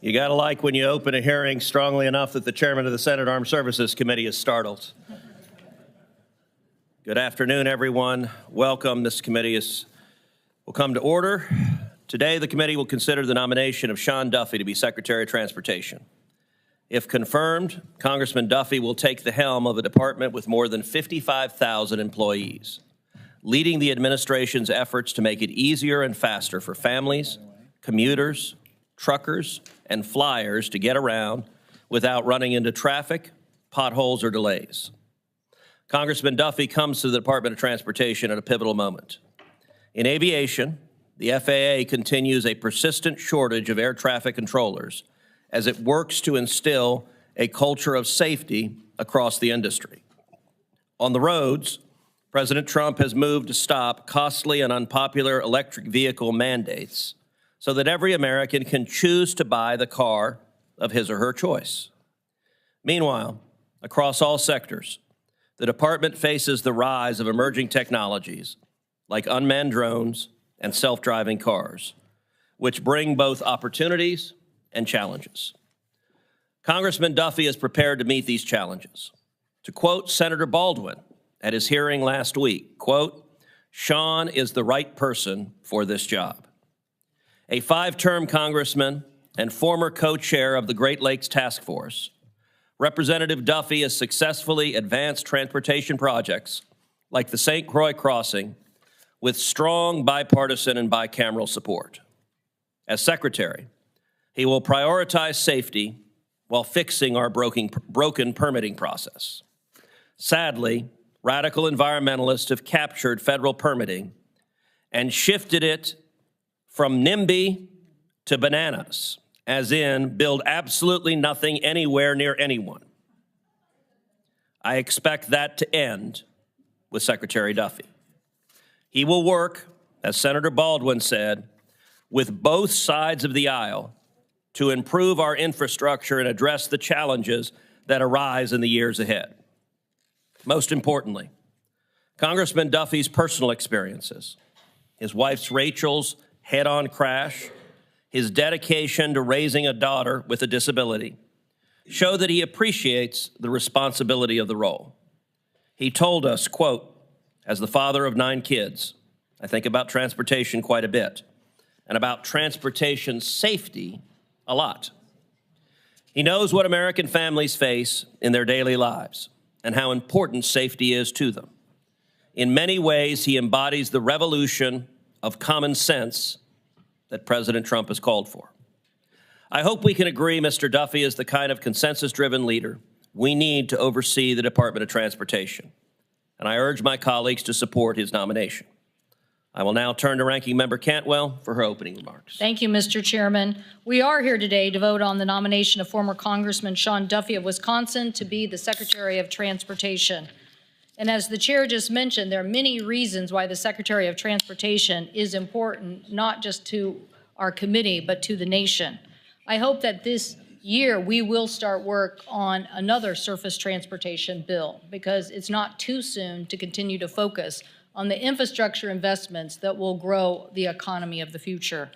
You got to like when you open a hearing strongly enough that the chairman of the Senate Armed Services Committee is startled. Good afternoon, everyone. Welcome. This committee will come to order. Today, the committee will consider the nomination of Sean Duffy to be Secretary of Transportation. If confirmed, Congressman Duffy will take the helm of a department with more than 55,000 employees, leading the administration's efforts to make it easier and faster for families, commuters, truckers, and flyers to get around without running into traffic, potholes, or delays. Congressman Duffy comes to the Department of Transportation at a pivotal moment. In aviation, the FAA continues a persistent shortage of air traffic controllers as it works to instill a culture of safety across the industry. On the roads, President Trump has moved to stop costly and unpopular electric vehicle mandates so that every American can choose to buy the car of his or her choice. Meanwhile, across all sectors, the department faces the rise of emerging technologies like unmanned drones and self-driving cars, which bring both opportunities and challenges. Congressman Duffy is prepared to meet these challenges. To quote Senator Baldwin at his hearing last week, quote, "Sean is the right person for this job." A 5-term congressman and former co-chair of the Great Lakes Task Force, Representative Duffy has successfully advanced transportation projects like the St. Croix Crossing with strong bipartisan and bicameral support. As Secretary, he will prioritize safety while fixing our broken permitting process. Sadly, radical environmentalists have captured federal permitting and shifted it from NIMBY to bananas, as in build absolutely nothing anywhere near anyone. I expect that to end with Secretary Duffy. He will work, as Senator Baldwin said, with both sides of the aisle to improve our infrastructure and address the challenges that arise in the years ahead. Most importantly, Congressman Duffy's personal experiences, his wife Rachel's head-on crash, his dedication to raising a daughter with a disability, show that he appreciates the responsibility of the role. He told us, quote, "As the father of 9 kids, I think about transportation quite a bit, and about transportation safety a lot." He knows what American families face in their daily lives and how important safety is to them. In many ways, he embodies the revolution of common sense that President Trump has called for. I hope we can agree Mr. Duffy is the kind of consensus-driven leader we need to oversee the Department of Transportation, and I urge my colleagues to support his nomination. I will now turn to Ranking Member Cantwell for her opening remarks. Thank you, Mr. Chairman. We are here today to vote on the nomination of former Congressman Sean Duffy of Wisconsin to be the Secretary of Transportation. And as the chair just mentioned, there are many reasons why the Secretary of Transportation is important, not just to our committee, but to the nation. I hope that this year we will start work on another surface transportation bill, because it's not too soon to continue to focus on the infrastructure investments that will grow the economy of the future.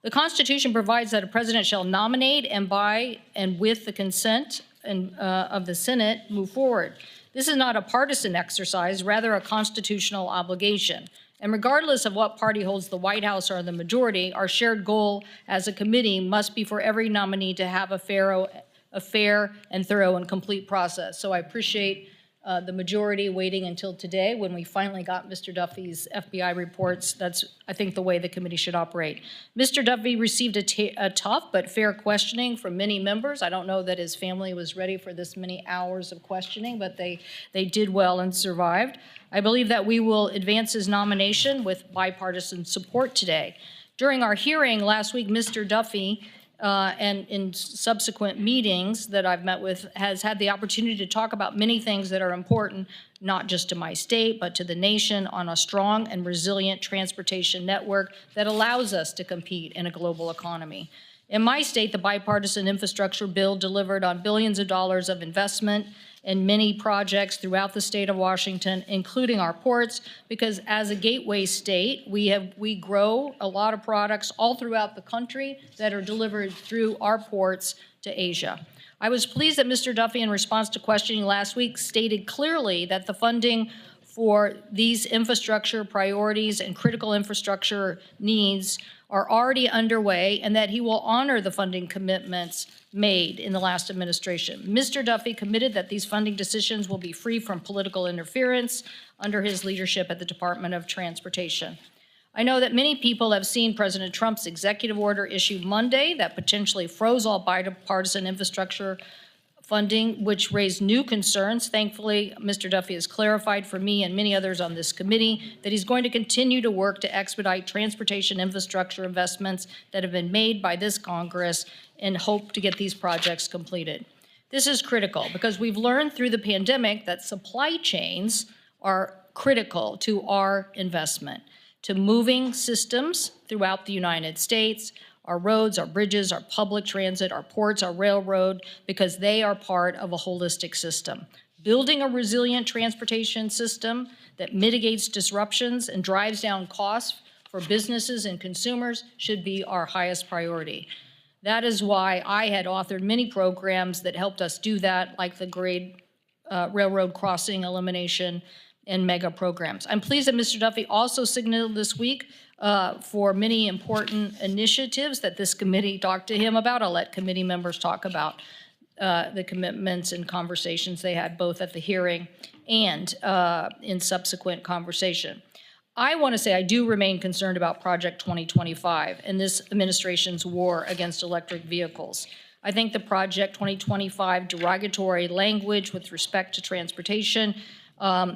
The Constitution provides that a president shall nominate and by and with the consent of the Senate move forward. This is not a partisan exercise, rather a constitutional obligation. And regardless of what party holds the White House or the majority, our shared goal as a committee must be for every nominee to have a fair and thorough and complete process. So I appreciate the majority waiting until today when we finally got Mr. Duffy's FBI reports. That's, I think, the way the committee should operate. Mr. Duffy received a tough but fair questioning from many members. I don't know that his family was ready for this many hours of questioning, but they did well and survived. I believe that we will advance his nomination with bipartisan support today. During our hearing last week, Mr. Duffy and in subsequent meetings that I've met with, has had the opportunity to talk about many things that are important, not just to my state, but to the nation, on a strong and resilient transportation network that allows us to compete in a global economy. In my state, the bipartisan infrastructure bill delivered on billions of dollars of investment in many projects throughout the state of Washington, including our ports, because as a gateway state, we grow a lot of products all throughout the country that are delivered through our ports to Asia. I was pleased that Mr. Duffy, in response to questioning last week, stated clearly that the funding for these infrastructure priorities and critical infrastructure needs are already underway, and that he will honor the funding commitments made in the last administration. Mr. Duffy committed that these funding decisions will be free from political interference under his leadership at the Department of Transportation. I know that many people have seen President Trump's executive order issued Monday that potentially froze all bipartisan infrastructure funding, which raised new concerns. Thankfully, Mr. Duffy has clarified for me and many others on this committee that he's going to continue to work to expedite transportation infrastructure investments that have been made by this Congress and hope to get these projects completed. This is critical because we've learned through the pandemic that supply chains are critical to our investment, to moving systems throughout the United States, our roads, our bridges, our public transit, our ports, our railroad, because they are part of a holistic system. Building a resilient transportation system that mitigates disruptions and drives down costs for businesses and consumers should be our highest priority. That is why I had authored many programs that helped us do that, like the grade railroad crossing elimination and mega programs. I'm pleased that Mr. Duffy also signaled this week for many important initiatives that this committee talked to him about. I'll let committee members talk about the commitments and conversations they had both at the hearing and in subsequent conversation. I want to say I do remain concerned about Project 2025 and this administration's war against electric vehicles. I think the Project 2025 derogatory language with respect to transportation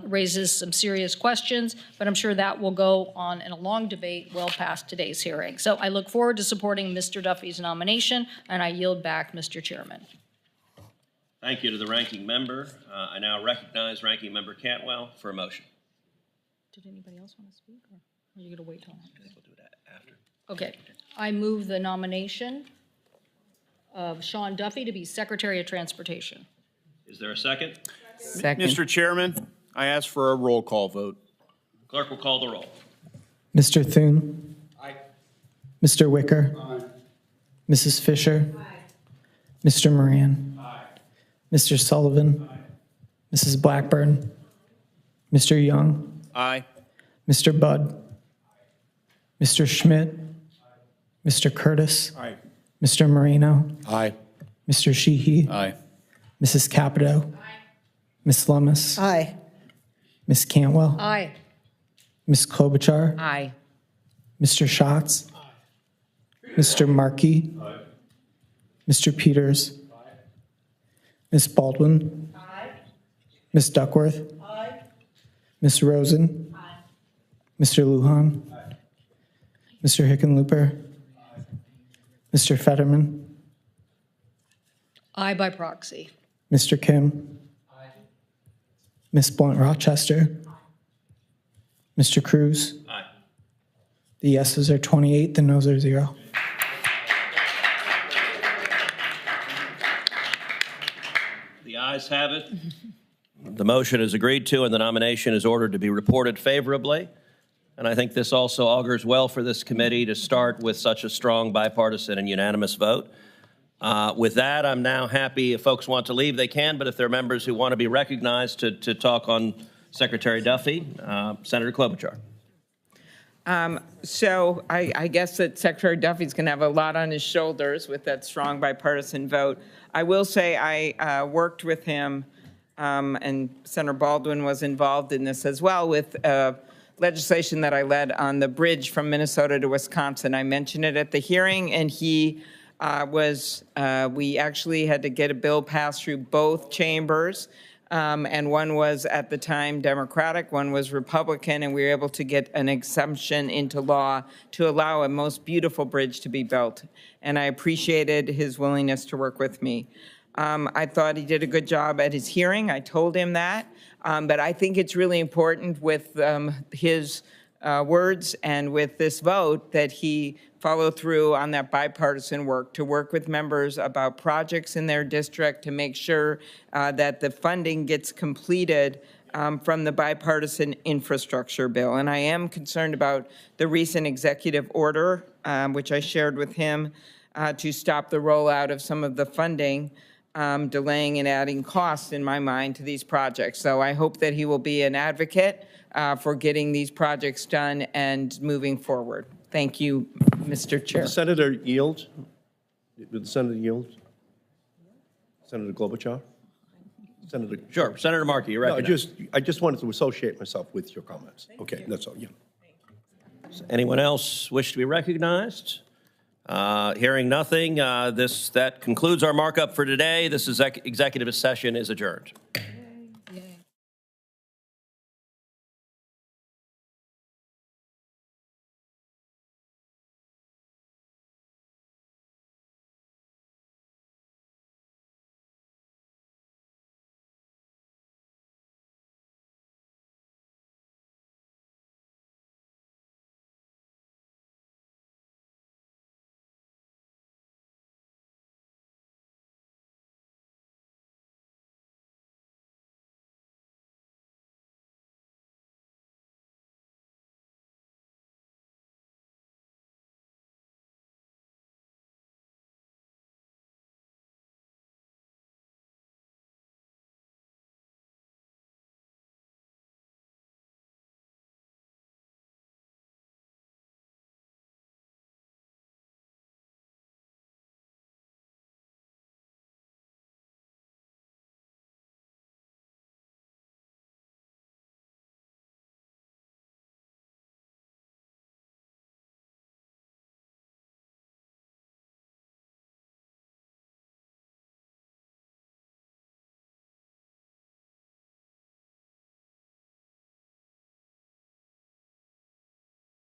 raises some serious questions, but I'm sure that will go on in a long debate well past today's hearing. So I look forward to supporting Mr. Duffy's nomination, and I yield back, Mr. Chairman. Thank you to the ranking member. I now recognize Ranking Member Cantwell for a motion. Did anybody else want to speak, or are you going to wait till after? We'll do that after. Okay. I move the nomination of Sean Duffy to be Secretary of Transportation. Is there a second? Second. Mr. Chairman, I ask for a roll call vote. Clerk will call the roll. Mr. Thune? Aye. Mr. Wicker? Aye. Mrs. Fisher? Aye. Mr. Moran? Aye. Mr. Sullivan? Aye. Mrs. Blackburn? Mr. Young? Aye. Mr. Budd? Mr. Schmidt? Aye. Mr. Curtis? Aye. Mr. Moreno? Aye. Mr. Sheehy? Aye. Mrs. Capito? Aye. Ms. Lummis? Aye. Ms. Cantwell? Aye. Ms. Klobuchar? Aye. Mr. Schatz? Aye. Mr. Markey? Aye. Mr. Peters? Aye. Ms. Baldwin? Aye. Ms. Duckworth? Aye. Ms. Rosen? Aye. Mr. Lujan? Aye. Mr. Hickenlooper? Aye. Mr. Fetterman? Aye by proxy. Mr. Kim? Aye. Ms. Blunt Rochester? Aye. Mr. Cruz? Aye. The yeses are 28, the noes are 0. The ayes have it. The motion is agreed to, and the nomination is ordered to be reported favorably. And I think this also augurs well for this committee to start with such a strong bipartisan and unanimous vote. With that, I'm now happy if folks want to leave, they can, but if there are members who want to be recognized to talk on Secretary Duffy, Senator Klobuchar. So I guess that Secretary Duffy's going to have a lot on his shoulders with that strong bipartisan vote. I will say I worked with him, and Senator Baldwin was involved in this as well, with legislation that I led on the bridge from Minnesota to Wisconsin. I mentioned it at the hearing, and he we actually had to get a bill passed through both chambers, and one was at the time Democratic, one was Republican, and we were able to get an exemption into law to allow a most beautiful bridge to be built. And I appreciated his willingness to work with me. I thought he did a good job at his hearing. I told him that. But I think it's really important with his words and with this vote that he follow through on that bipartisan work, to work with members about projects in their district to make sure that the funding gets completed from the bipartisan infrastructure bill. And I am concerned about the recent executive order, which I shared with him, to stop the rollout of some of the funding, delaying and adding costs in my mind to these projects. So I hope that he will be an advocate for getting these projects done and moving forward. Thank you, Mr. Chair. Senator yield? Would the senator yield? Senator Klobuchar? Senator? Sure. Senator Markey, you're No, recognized. I just wanted to associate myself with your comments. Okay, that's all, yeah. Anyone else wish to be recognized? Hearing nothing, that concludes our markup for today. This executive session is adjourned.